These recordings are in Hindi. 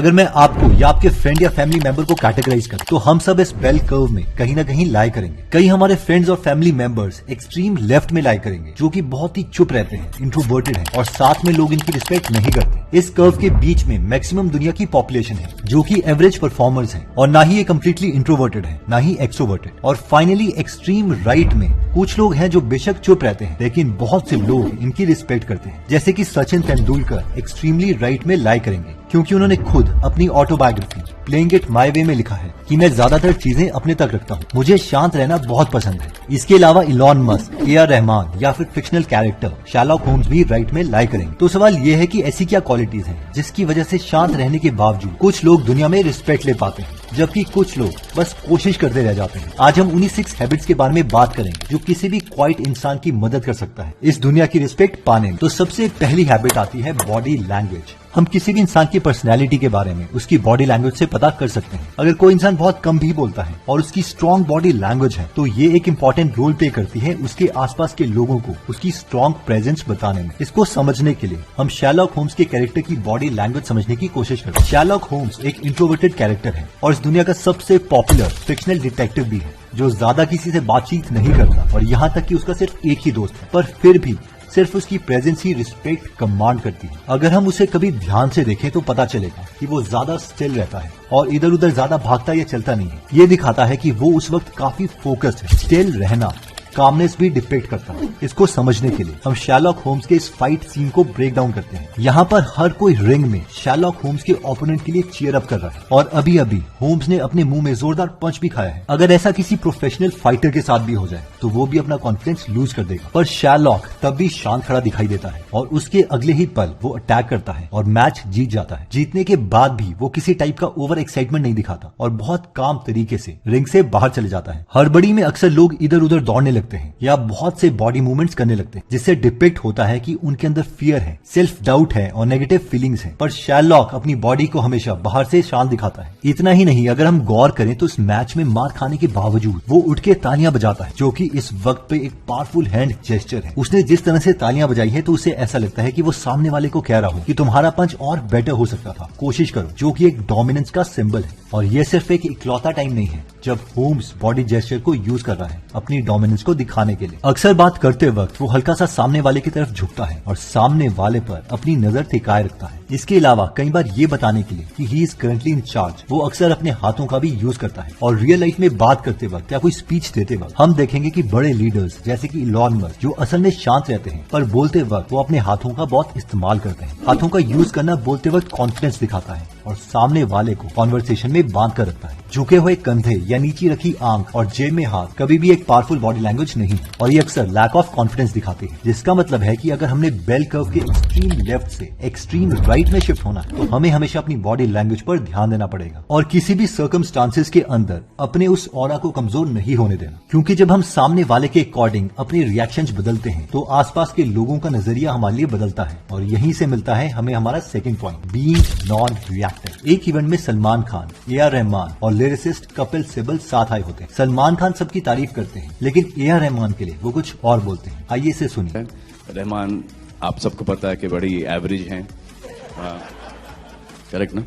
अगर मैं आपको या आपके फ्रेंड या फैमिली मेंबर को कैटेगराइज करूं तो हम सब इस बेल कर्व में कहीं ना कहीं लाई करेंगे। कई हमारे फ्रेंड्स और फैमिली मेंबर्स एक्सट्रीम लेफ्ट में लाई करेंगे, जो कि बहुत ही चुप रहते हैं, इंट्रोवर्टेड हैं और साथ में लोग इनकी रिस्पेक्ट नहीं करते। इस कर्व के बीच में मैक्सिमम दुनिया की पॉपुलेशन है, जो कि एवरेज परफॉर्मर्स हैं और ना ही ये कम्प्लीटली इंट्रोवर्टेड है, ना ही एक्सट्रोवर्टेड। और फाइनली एक्सट्रीम राइट में कुछ लोग हैं जो बेशक चुप रहते हैं, लेकिन बहुत से लोग इनकी रिस्पेक्ट करते हैं, जैसे कि सचिन तेंदुलकर एक्सट्रीमली राइट में लाई करेंगे, क्योंकि उन्होंने खुद अपनी autobiography playing it my way में लिखा है कि मैं ज्यादातर चीजें अपने तक रखता हूँ, मुझे शांत रहना बहुत पसंद है। इसके अलावा इलॉन मस्क, ए.आर. रहमान या फिर फिक्शनल कैरेक्टर शर्लॉक होम्स भी राइट में लाई करेंगे। तो सवाल ये है कि ऐसी क्या क्वालिटीज हैं जिसकी वजह से शांत रहने के बावजूद कुछ लोग दुनिया में रिस्पेक्ट ले पाते हैं, जबकि कुछ लोग बस कोशिश करते रह जाते हैं। आज हम उन्हीं 6 हैबिट्स के बारे में बात करेंगे जो किसी भी क्वाइट इंसान की मदद कर सकता है इस दुनिया की रिस्पेक्ट पाने में। तो सबसे पहली हैबिट आती है बॉडी लैंग्वेज। हम किसी भी इंसान की पर्सनैलिटी के बारे में उसकी बॉडी लैंग्वेज से पता कर सकते हैं। अगर कोई इंसान बहुत कम भी बोलता है और उसकी स्ट्रॉन्ग बॉडी लैंग्वेज है, तो ये एक इम्पोर्टेंट रोल प्ले करती है उसके आसपास के लोगों को उसकी स्ट्रॉन्ग प्रेजेंस बताने में। इसको समझने के लिए हम शर्लॉक होम्स के कैरेक्टर की बॉडी लैंग्वेज समझने की कोशिश करते हैं। शर्लॉक होम्स एक इंट्रोवर्टेड कैरेक्टर है और इस दुनिया का सबसे पॉपुलर फिक्शनल डिटेक्टिव भी है, जो ज्यादा किसी से बातचीत नहीं करता और यहाँ तक कि उसका सिर्फ एक ही दोस्त है, पर फिर भी सिर्फ उसकी प्रेजेंस ही रिस्पेक्ट कमांड करती है। अगर हम उसे कभी ध्यान से देखें तो पता चलेगा कि वो ज्यादा स्टिल रहता है और इधर उधर ज्यादा भागता या चलता नहीं है। ये दिखाता है कि वो उस वक्त काफी फोकस्ड है। स्टिल रहना कामनेस भी डिपेक्ट करता है। इसको समझने के लिए हम शर्लॉक होम्स के इस फाइट सीन को ब्रेक डाउन करते हैं। यहाँ पर हर कोई रिंग में शर्लॉक होम्स के ओपोनेंट के लिए चीयर अप कर रहा है और अभी अभी होम्स ने अपने मुंह में जोरदार पंच भी खाया है। अगर ऐसा किसी प्रोफेशनल फाइटर के साथ भी हो जाए तो वो भी अपना कॉन्फिडेंस लूज कर देगा, पर शर्लॉक तब भी शांत खड़ा दिखाई देता है और उसके अगले ही पल वो अटैक करता है और मैच जीत जाता है। जीतने के बाद भी वो किसी टाइप का ओवर एक्साइटमेंट नहीं दिखाता और बहुत काम तरीके से रिंग से बाहर चले जाता है। हड़बड़ी में अक्सर लोग इधर उधर दौड़ने लगते हैं या बहुत से बॉडी मूवमेंट्स करने लगते हैं, जिससे डिपिक्ट होता है कि उनके अंदर फियर है, सेल्फ डाउट है और नेगेटिव फीलिंग्स हैं। पर शर्लॉक अपनी बॉडी को हमेशा बाहर से शांत दिखाता है। इतना ही नहीं, अगर हम गौर करें तो इस मैच में मार खाने के बावजूद वो उठ के तालियां बजाता है, जो कि इस वक्त पे एक पावरफुल हैंड जेस्चर है। उसने जिस तरह से तालियां बजाई है तो उसे ऐसा लगता है कि वो सामने वाले को कह रहा हो कि तुम्हारा पंच और बेटर हो सकता था, कोशिश करो, जो कि एक डोमिनेंस का सिंबल है। और ये सिर्फ एक इकलौता टाइम नहीं है जब होम्स बॉडी जेस्चर को यूज कर रहा है अपनी डोमिनेंस को दिखाने के लिए। अक्सर बात करते वक्त वो हल्का सा सामने वाले की तरफ झुकता है और सामने वाले पर अपनी नजर टिकाए रखता है। इसके अलावा कई बार ये बताने के लिए कि he is currently in charge, वो अक्सर अपने हाथों का भी यूज करता है। और रियल लाइफ में बात करते वक्त या कोई स्पीच देते वक्त हम देखेंगे कि बड़े लीडर्स जैसे कि इलॉन मस्क, जो असल में शांत रहते हैं, पर बोलते वक्त वो अपने हाथों का बहुत इस्तेमाल करते हैं। हाथों का यूज करना बोलते वक्त कॉन्फिडेंस दिखाता है और सामने वाले को कॉन्वर्सेशन में बांध कर रखता है। झुके हुए कंधे या नीचे रखी आंख और जेब में हाथ कभी भी एक पावरफुल बॉडी लैंग्वेज नहीं है और ये अक्सर लैक ऑफ कॉन्फिडेंस दिखाते हैं, जिसका मतलब है कि अगर हमने बेल कर्व के एक्सट्रीम लेफ्ट से एक्सट्रीम राइट में शिफ्ट होना है तो हमें हमेशा अपनी बॉडी लैंग्वेज पर ध्यान देना पड़ेगा और किसी भी सर्कमस्टांसेस के अंदर अपने उस ऑरा को कमजोर नहीं होने देना, क्योंकि जब हम सामने वाले के अकॉर्डिंग अपने रिएक्शंस बदलते हैं तो आसपास के लोगों का नजरिया हमारे लिए बदलता है और यहीं से मिलता है हमें हमारा second point, being non reactive. एक इवेंट में सलमान खान, ए.आर. रहमान और लिरिसिस्ट कपिल सिब्बल साथ आए होते हैं। सलमान खान सबकी तारीफ करते हैं, लेकिन ए.आर. रहमान के लिए वो कुछ और बोलते हैं। आइए इसे सुनिए। रहमान आप सबको पता है कि बड़ी एवरेज हैं, करेक्ट ना?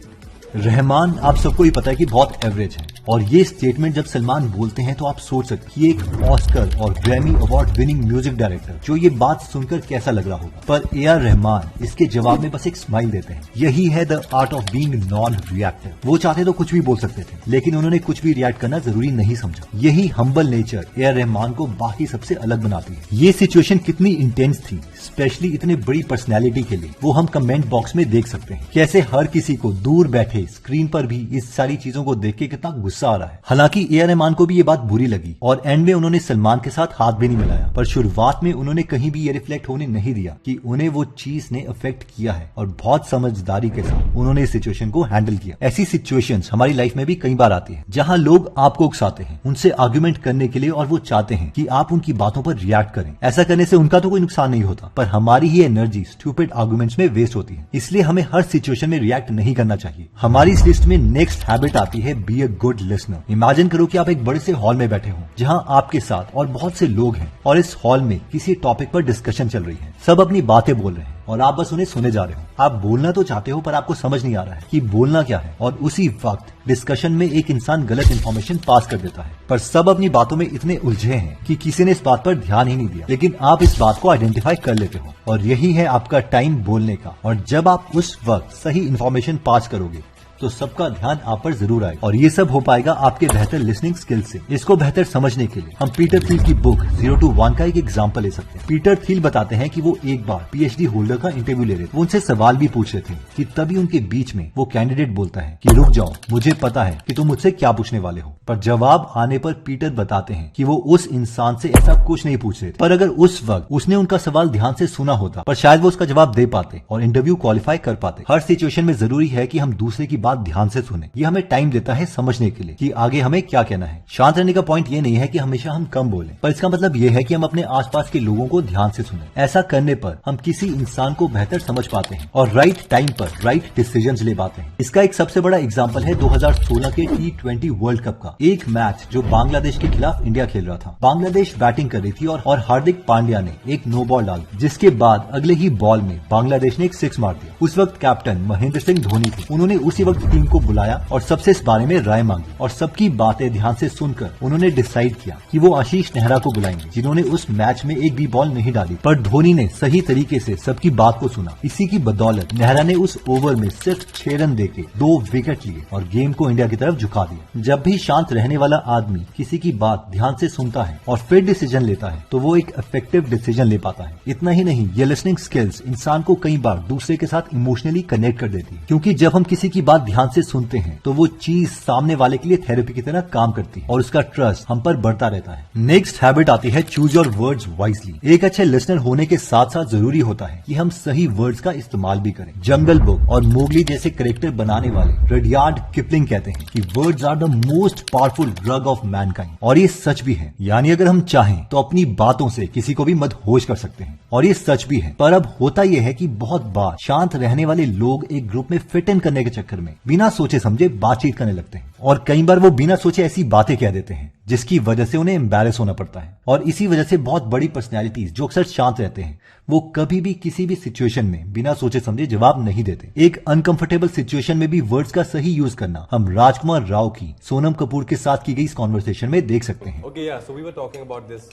रहमान आप सबको ही पता है कि बहुत एवरेज है और ये स्टेटमेंट जब सलमान बोलते हैं तो आप सोच सकते हैं कि एक ऑस्कर और Grammy award winning music director जो ये बात सुनकर कैसा लग रहा होगा, पर ए.आर. रहमान इसके जवाब में बस एक स्माइल देते हैं। यही है the art of being non reactive. वो चाहते तो कुछ भी बोल सकते थे, लेकिन उन्होंने कुछ भी रिएक्ट करना जरूरी नहीं समझा। यही हम्बल नेचर ए.आर. रहमान को बाकी सबसे अलग बनाती है। ये सिचुएशन कितनी इंटेंस थी, स्पेशली इतने बड़ी पर्सनैलिटी के लिए, वो हम कमेंट बॉक्स में देख सकते हैं। कैसे हर किसी को दूर बैठे स्क्रीन पर भी इस सारी चीजों को देख के कितना गुस्सा आ रहा है। हालांकि ए.आर. रहमान को भी ये बात बुरी लगी और एंड में उन्होंने सलमान के साथ हाथ भी नहीं मिलाया, पर शुरुआत में उन्होंने कहीं भी ये रिफ्लेक्ट होने नहीं दिया कि उन्हें वो चीज ने अफेक्ट किया है और बहुत समझदारी के साथ उन्होंने इस सिचुएशन को हैंडल किया। ऐसी सिचुएशंस हमारी लाइफ में भी कई बार आती है जहां लोग आपको उकसाते हैं उनसे आर्ग्यूमेंट करने के लिए और वो चाहते हैं कि आप उनकी बातों पर रिएक्ट करें। ऐसा करने से उनका तो कोई नुकसान नहीं होता, पर हमारी ही एनर्जी स्टूपिड आर्गुमेंट्स में वेस्ट होती है। इसलिए हमें हर सिचुएशन में रिएक्ट नहीं करना चाहिए। हमारी इस लिस्ट में नेक्स्ट हैबिट आती है be a good listener. Imagine करो कि आप एक बड़े से हॉल में बैठे हो जहां आपके साथ और बहुत से लोग हैं और इस हॉल में किसी टॉपिक पर डिस्कशन चल रही है। सब अपनी बातें बोल रहे हैं, और आप बस उन्हें सुने जा रहे हो। आप बोलना तो चाहते हो पर आपको समझ नहीं आ रहा है कि बोलना क्या है, और उसी वक्त डिस्कशन में एक इंसान गलत इंफॉर्मेशन पास कर देता है। पर सब अपनी बातों में इतने उलझे हैं कि किसी ने इस बात पर ध्यान ही नहीं दिया, लेकिन आप इस बात को आइडेंटिफाई कर लेते हो, और यही है आपका टाइम बोलने का। और जब आप उस वक्त सही इंफॉर्मेशन पास करोगे तो सबका ध्यान आप पर जरूर आएगा, और ये सब हो पाएगा आपके बेहतर लिसनिंग स्किल से। इसको बेहतर समझने के लिए हम पीटर थिल की बुक 0 to 1 का एक एग्जांपल ले सकते हैं। पीटर थिल बताते हैं कि वो एक बार पीएचडी होल्डर का इंटरव्यू ले रहे थे। वो उनसे सवाल भी पूछ रहे थे कि तभी उनके बीच में वो कैंडिडेट बोलता है कि रुक जाओ, मुझे पता है कि तुम मुझसे क्या पूछने वाले हो। पर जवाब आने पर पीटर बताते हैं कि वो उस इंसान से ऐसा कुछ नहीं पूछ रहे थे, पर अगर उस वक्त उसने उनका सवाल ध्यान से सुना होता, पर शायद वो उसका जवाब दे पाते और इंटरव्यू क्वालिफाई कर पाते। हर सिचुएशन में जरूरी है कि हम दूसरे की बात ध्यान से सुने। ये हमें टाइम देता है समझने के लिए कि आगे हमें क्या कहना है। शांत रहने का पॉइंट ये नहीं है कि हमेशा हम कम बोलें, पर इसका मतलब ये है कि हम अपने आसपास के लोगों को ध्यान से सुने। ऐसा करने पर हम किसी इंसान को बेहतर समझ पाते हैं और राइट टाइम पर राइट डिसीजंस ले पाते हैं। इसका एक सबसे बड़ा एग्जांपल है 2016 के T20 वर्ल्ड कप का एक मैच जो बांग्लादेश के खिलाफ इंडिया खेल रहा था। बांग्लादेश बैटिंग कर रही थी और हार्दिक पांड्या ने एक नो बॉल डाल, जिसके बाद अगले ही बॉल में बांग्लादेश ने एक 6 मार दिया। उस वक्त कैप्टन महेंद्र सिंह धोनी थे। उन्होंने उसी वक्त टीम को बुलाया और सबसे इस बारे में राय मांगी, और सबकी बातें ध्यान से सुनकर उन्होंने डिसाइड किया कि वो आशीष नेहरा को बुलाएंगे, जिन्होंने उस मैच में एक भी बॉल नहीं डाली। पर धोनी ने सही तरीके से सबकी बात को सुना। इसी की बदौलत नेहरा ने उस ओवर में सिर्फ 6 रन देके 2 विकेट लिए और गेम को इंडिया की तरफ झुका दिया। जब भी शांत रहने वाला आदमी किसी की बात ध्यान से सुनता है और फिर डिसीजन लेता है तो वो एक इफेक्टिव डिसीजन ले पाता है। इतना ही नहीं, ये लिसनिंग स्किल्स इंसान को कई बार दूसरे के साथ इमोशनली कनेक्ट कर देती है, क्योंकि जब हम किसी की बात ध्यान से सुनते हैं तो वो चीज सामने वाले के लिए थेरेपी की तरह काम करती है और उसका ट्रस्ट हम पर बढ़ता रहता है। नेक्स्ट हैबिट आती है चूज योर वर्ड्स वाइजली। एक अच्छे लिसनर होने के साथ साथ जरूरी होता है कि हम सही वर्ड्स का इस्तेमाल भी करें। जंगल बुक और मोगली जैसे कैरेक्टर बनाने वाले रडियार्ड किपलिंग कहते हैं कि words are the most powerful drug of mankind, और ये सच भी है। यानी अगर हम चाहें तो अपनी बातों से किसी को भी मदहोश कर सकते हैं, और ये सच भी है। पर अब होता यह है कि बहुत बार शांत रहने वाले लोग एक ग्रुप में फिट इन करने के चक्कर में बिना सोचे समझे बातचीत करने लगते हैं, और कई बार वो बिना सोचे ऐसी बातें कह देते हैं जिसकी वजह से उन्हें एम्बैरेस होना पड़ता है। और इसी वजह से बहुत बड़ी पर्सनैलिटीज जो अक्सर शांत रहते हैं वो कभी भी किसी भी सिचुएशन में बिना सोचे समझे जवाब नहीं देते। एक अनकंफर्टेबल सिचुएशन में भी वर्ड्स का सही यूज करना हम राजकुमार राव की सोनम कपूर के साथ की गई इस कॉन्वर्सेशन में देख सकते हैं। Okay, yeah. So we were talking about this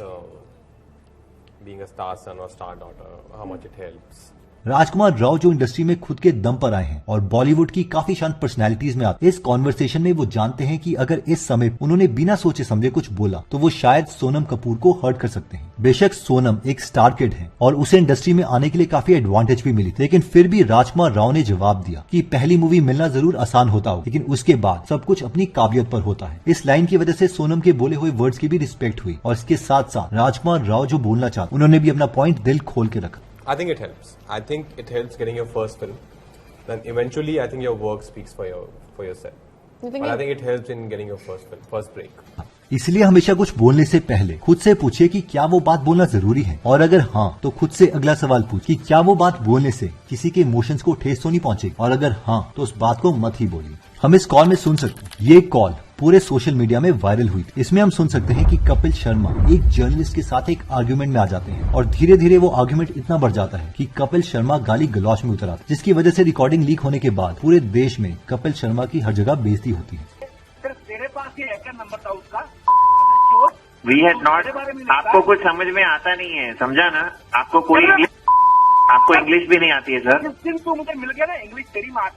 being a star son or star daughter, how much it helps. राजकुमार राव जो इंडस्ट्री में खुद के दम पर आए हैं और बॉलीवुड की काफी शांत पर्सनैलिटीज में आते, इस कॉन्वर्सेशन में वो जानते हैं कि अगर इस समय उन्होंने बिना सोचे समझे कुछ बोला तो वो शायद सोनम कपूर को हर्ट कर सकते हैं। बेशक सोनम एक स्टार किड है और उसे इंडस्ट्री में आने के लिए काफी एडवांटेज भी मिली, लेकिन फिर भी राजकुमार राव ने जवाब दिया कि पहली मूवी मिलना जरूर आसान होता हो, लेकिन उसके बाद सब कुछ अपनी काबिलियत पर होता है। इस लाइन की वजह से सोनम के बोले हुए वर्ड्स की भी रिस्पेक्ट हुई, और इसके साथ साथ राजकुमार राव जो बोलना चाहते उन्होंने भी अपना पॉइंट दिल खोल के रखा। I think it helps. I think it helps getting your first film. Then eventually, I think your work speaks for yourself. But I think it helps in getting your first break. इसलिए हमेशा कुछ बोलने से पहले खुद से पूछिए कि क्या वो बात बोलना जरूरी है, और अगर हाँ तो खुद से अगला सवाल पूछ कि क्या वो बात बोलने से किसी के इमोशंस को ठेस तो नहीं पहुंचेगी, और अगर हाँ तो उस बात को मत ही बोलिए। हम इस कॉल में सुन सकते हैं, ये कॉल पूरे सोशल मीडिया में वायरल हुई थी। इसमें हम सुन सकते हैं कि कपिल शर्मा एक जर्नलिस्ट के साथ एक आर्ग्यूमेंट में आ जाते हैं, और धीरे धीरे वो आर्ग्यूमेंट इतना बढ़ जाता है कि कपिल शर्मा गाली गलौज में उतर आता है, जिसकी वजह से रिकॉर्डिंग लीक होने के बाद पूरे देश में कपिल शर्मा की हर जगह बेइज्जती होती है। तेरे पास ये हैकर नंबर था उसका। वी हैड नॉट, आपको कुछ समझ में आता नहीं है, समझा ना? आपको इंग्लिश भी नहीं आती है सर। जिस दिन तू मुझे मिल गया ना, इंग्लिश तेरी माँ।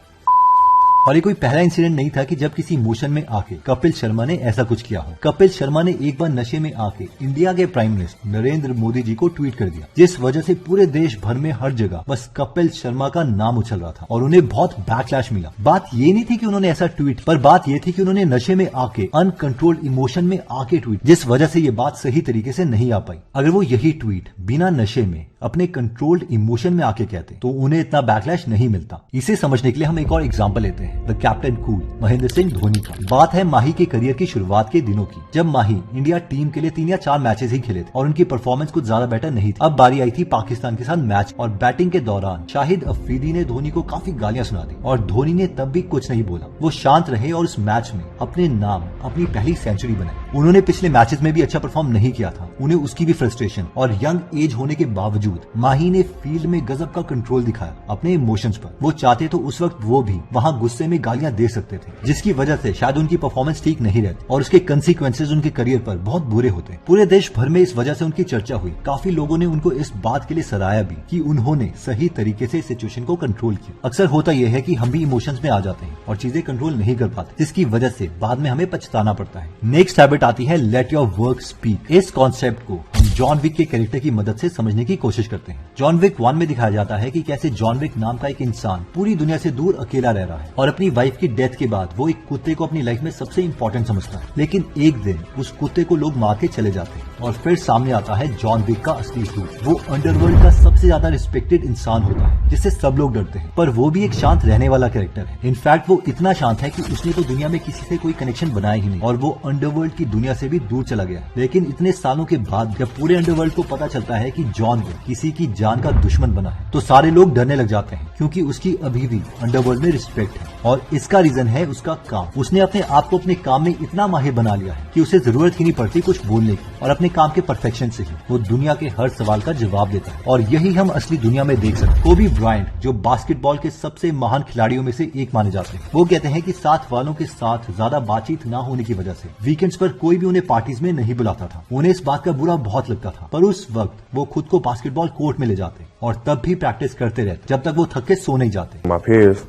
और ये कोई पहला इंसिडेंट नहीं था कि जब किसी इमोशन में आके कपिल शर्मा ने ऐसा कुछ किया हो। कपिल शर्मा ने एक बार नशे में आके इंडिया के प्राइम मिनिस्टर नरेंद्र मोदी जी को ट्वीट कर दिया, जिस वजह से पूरे देश भर में हर जगह बस कपिल शर्मा का नाम उछल रहा था और उन्हें बहुत बैकलैश मिला। बात ये नहीं थी कि उन्होंने ऐसा ट्वीट, पर बात ये थी कि उन्होंने नशे में आके अनकंट्रोल्ड इमोशन में आके ट्वीट, जिस वजह से ये बात सही तरीके से नहीं आ पाई। अगर वो यही ट्वीट बिना नशे में अपने कंट्रोल्ड इमोशन में आके कहते तो उन्हें इतना बैकलैश नहीं मिलता। इसे समझने के लिए हम एक और एग्जांपल लेते हैं, the captain cool Mahendra Singh Dhoni का। बात है माही के करियर की शुरुआत के दिनों की, जब माही इंडिया टीम के लिए 3 या 4 मैचेस ही खेले थे और उनकी परफॉर्मेंस कुछ ज्यादा बेटर नहीं थी। अब बारी आई थी पाकिस्तान के साथ मैच, और बैटिंग के दौरान शाहिद अफरीदी ने धोनी को काफी गालियां सुना दी और धोनी ने तब भी कुछ नहीं बोला। वो शांत रहे और उस मैच में अपने नाम अपनी पहली सेंचुरी बनाई। उन्होंने पिछले मैचेस में भी अच्छा परफॉर्म नहीं किया था, उन्हें उसकी भी फ्रस्ट्रेशन, और यंग एज होने के बावजूद माही ने फील्ड में गजब का कंट्रोल दिखाया अपने इमोशंस पर। वो चाहते तो उस वक्त वो भी वहाँ गुस्से में गालियां दे सकते थे, जिसकी वजह से शायद उनकी परफॉर्मेंस ठीक नहीं रहती और उसके कंसिक्वेंसेज उनके करियर पर बहुत बुरे होते। पूरे देश भर में इस वजह से उनकी चर्चा हुई। काफी लोगों ने उनको इस बात के लिए सराहा भी कि उन्होंने सही तरीके से सिचुएशन को कंट्रोल किया। अक्सर होता यह है कि हम भी इमोशंस में आ जाते हैं और चीजें कंट्रोल नहीं कर पाते, जिसकी वजह से बाद में हमें पछताना पड़ता है। नेक्स्ट हैबिट आती है लेट योर वर्क स्पीक। इस कॉन्सेप्ट को हम जॉन विक के कैरेक्टर की मदद से समझने की कोशिश करते हैं। जॉन विक 1 में दिखाया जाता है कि कैसे जॉन विक नाम का एक इंसान पूरी दुनिया से दूर अकेला रह रहा है और अपनी वाइफ की डेथ के बाद वो एक कुत्ते को अपनी लाइफ में सबसे इंपॉर्टेंट समझता है। लेकिन एक दिन उस कुत्ते को लोग मार के चले जाते हैं और फिर सामने आता है जॉन विक का असली रूप। वो अंडरवर्ल्ड का सबसे ज्यादा रिस्पेक्टेड इंसान होता है जिससे सब लोग डरते हैं, पर वो भी एक शांत रहने वाला कैरेक्टर है। इनफैक्ट वो इतना शांत है कि उसने तो दुनिया में किसी से कोई कनेक्शन बनाया ही नहीं और वो अंडरवर्ल्ड की दुनिया से भी दूर चला गया। लेकिन इतने सालों के बाद जब पूरे अंडरवर्ल्ड को पता चलता है कि जॉन विक किसी की जान का दुश्मन बना है, तो सारे लोग डरने लग जाते हैं, क्योंकि उसकी अभी भी अंडरवर्ल्ड में रिस्पेक्ट है। और इसका रीजन है उसका काम। उसने अपने आप को अपने काम में इतना माहिर बना लिया है कि उसे जरूरत ही नहीं पड़ती कुछ बोलने की, और अपने काम के परफेक्शन से ही वो दुनिया के हर सवाल का जवाब देता है। और यही हम असली दुनिया में देख सकते हैं। कोबी ब्रायंट, जो बास्केटबॉल के सबसे महान खिलाड़ियों में से एक माने जाते हैं, वो कहते हैं कि साथ वालों के साथ ज्यादा बातचीत न होने की वजह से वीकेंड्स पर कोई भी उन्हें पार्टीज में नहीं बुलाता था। उन्हें इस बात का बुरा बहुत लगता था, पर उस वक्त वो खुद को बास्केटबॉल कोर्ट में ले जाते और तब भी प्रैक्टिस करते रहते जब तक वो थक के सो नहीं जाते। My peers,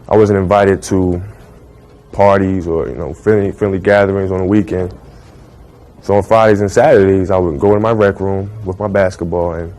I wasn't invited to parties or friendly gatherings on the weekend. So on Fridays and Saturdays, I would go in my rec room with my basketball and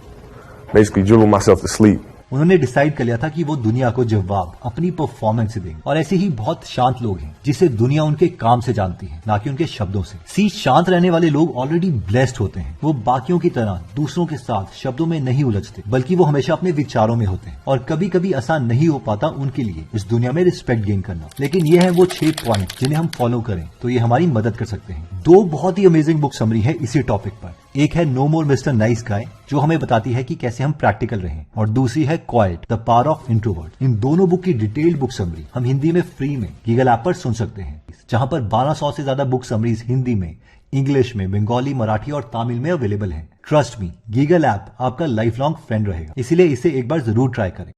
basically dribble myself to sleep. उन्होंने डिसाइड कर लिया था कि वो दुनिया को जवाब अपनी परफॉर्मेंस से देंगे। और ऐसे ही बहुत शांत लोग हैं जिसे दुनिया उनके काम से जानती है, ना कि उनके शब्दों से। शांत रहने वाले लोग ऑलरेडी ब्लेस्ड होते हैं। वो बाकियों की तरह दूसरों के साथ शब्दों में नहीं उलझते, बल्कि वो हमेशा अपने विचारों में होते हैं। और कभी कभी आसान नहीं हो पाता उनके लिए इस दुनिया में रिस्पेक्ट गेन करना, लेकिन ये है वो 6 पॉइंट जिन्हें हम फॉलो करें तो ये हमारी मदद कर सकते हैं। 2 बहुत ही अमेजिंग बुक समरी है इसी टॉपिक पर। एक है नो मोर मिस्टर नाइस गाय, जो हमें बताती है कि कैसे हम प्रैक्टिकल रहें, और दूसरी है quiet the power of introvert. इन दोनों बुक की डिटेल्ड बुक समरी हम हिंदी में फ्री में गीगल ऐप पर सुन सकते हैं, जहां पर 1200 से ज्यादा बुक समरीज हिंदी में, इंग्लिश में, बंगाली, मराठी और तमिल में अवेलेबल है। ट्रस्ट मी, गीगल ऐप आपका लाइफ लॉन्ग फ्रेंड रहेगा, इसलिए इसे एक बार जरूर ट्राई करें।